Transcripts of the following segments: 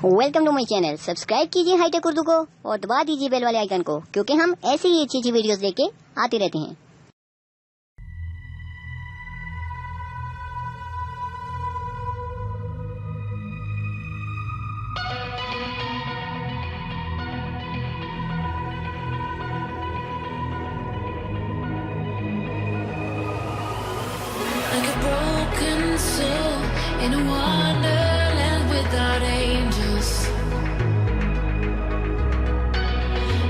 Welcome to my channel. Subscribe कीजिए Hitech Urdu को और दबा दीजिए बेल वाले आइकन को, क्योंकि हम ऐसी ही अच्छी वीडियोस लेके आते रहते हैं। Like a broken soul in a wonderland without angels.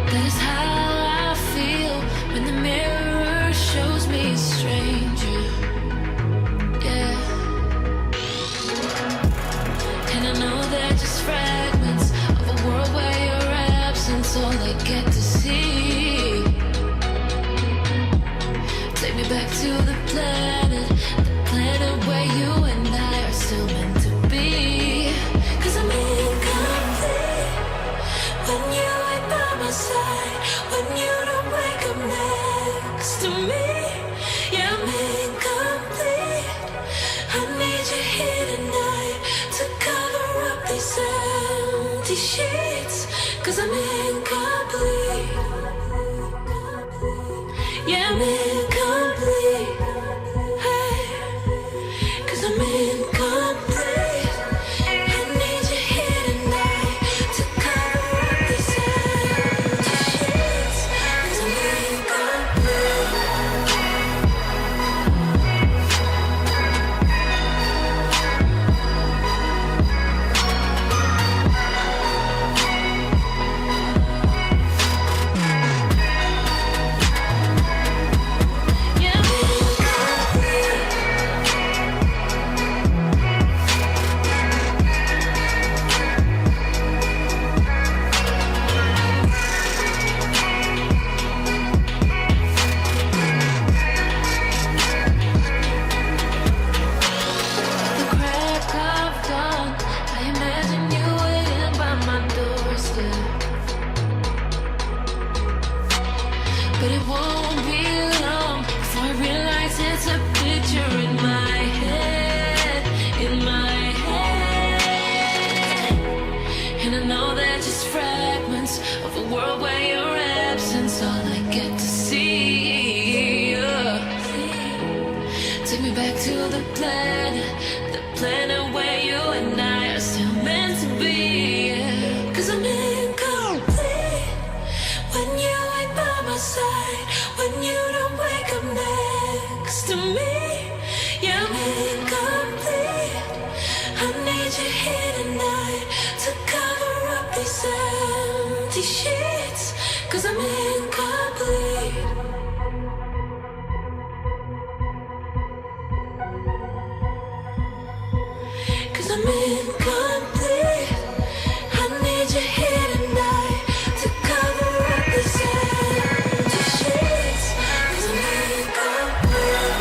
That is how I feel when the mirror shows me a stranger. Yeah. And I know they're just fragments of a world where your absence all I get to see. Take me back to the planet where you and I are still meant to be. 'Cause I'm incomplete when you ain't by my side, when you don't wake up next to me. Yeah, I'm incomplete. I need you here tonight to cover up these empty sheets. 'Cause I'm incomplete. Yeah, I'm incomplete. I'm incomplete. I need you here tonight to cover up these empty sheets. 'Cause I'm incomplete. Yeah, I'm incomplete. The crack of dawn, I imagine you waiting by my doorstep. But it won't be long before I realize it's a picture in my head, in my head. And I know they're just fragments of a world where your absence all I get to see. Take me back to the planet where you and I are still meant to be. 'Cause I'm incomplete when you ain't by my side, when you don't wake up next to me. Yeah, I'm incomplete. I need you here tonight to cover up these empty sheets. 'Cause I'm incomplete. Cause I'm incomplete. I need you here tonight to cover up these empty sheets. 'Cause I'm incomplete.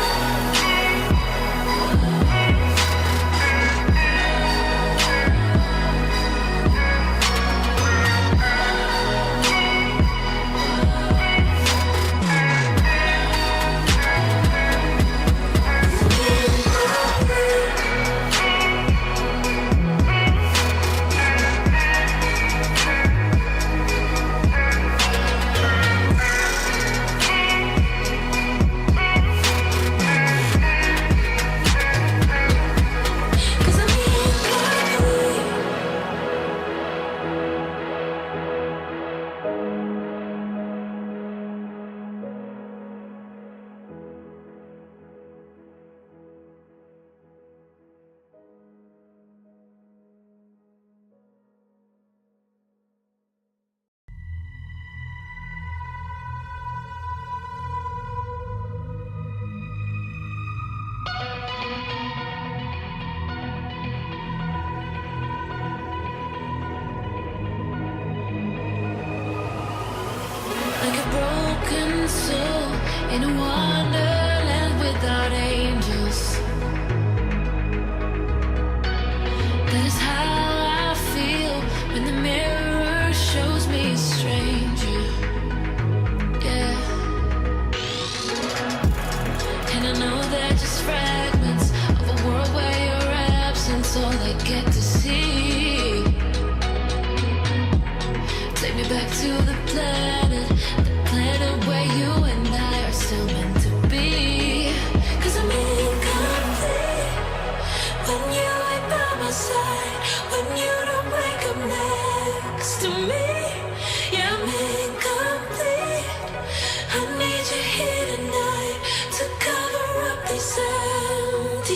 Cause I'm incomplete. Like a broken soul in a wonderland without angels. That is how I feel when the mirror shows me a stranger. Yeah. And I know they're just fragments of a world where your absence all I get to see.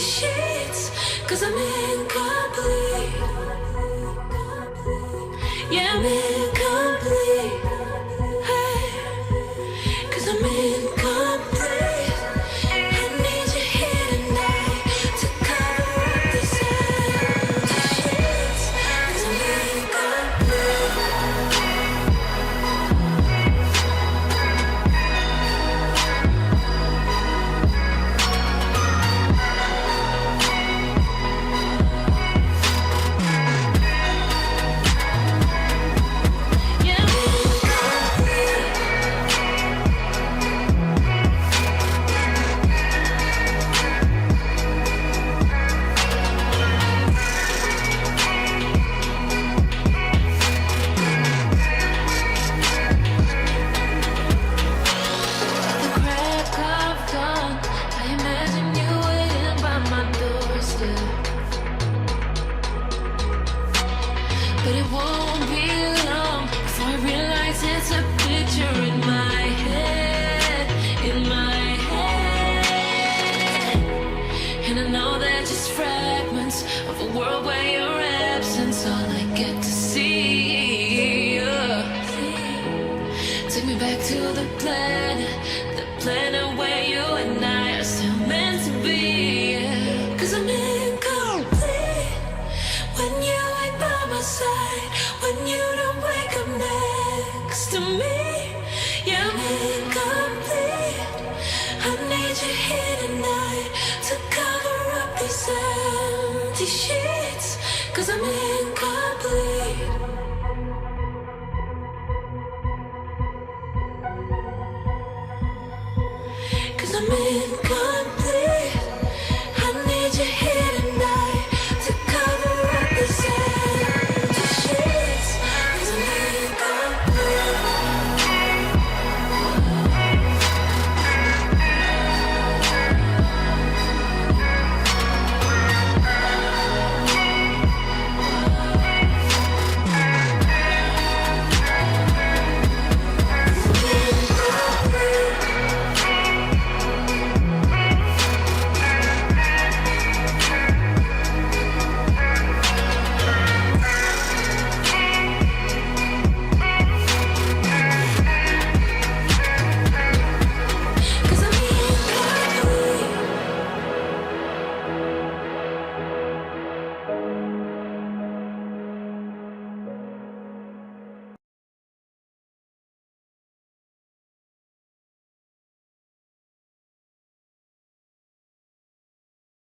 sheets, 'cause I'm incomplete. Yeah, I'm incomplete. Hey, 'cause I'm incomplete. I need you here tonight to cover up these empty sheets, 'cause I'm incomplete. Yeah, I'm incomplete. The crack of dawn, I imagine you waiting by my doorstep. But it won't be long before I realize it's a picture in my head, in my head. And I know they're just fragments of a world where your absence all I get to see. Take me back to the planet where you and I are still meant to be. 'Cause I'm incomplete when you ain't by my side, when you don't wake up next to me. Yeah, I'm incomplete. I need you here tonight to cover up these empty sheets, 'cause I'm incomplete.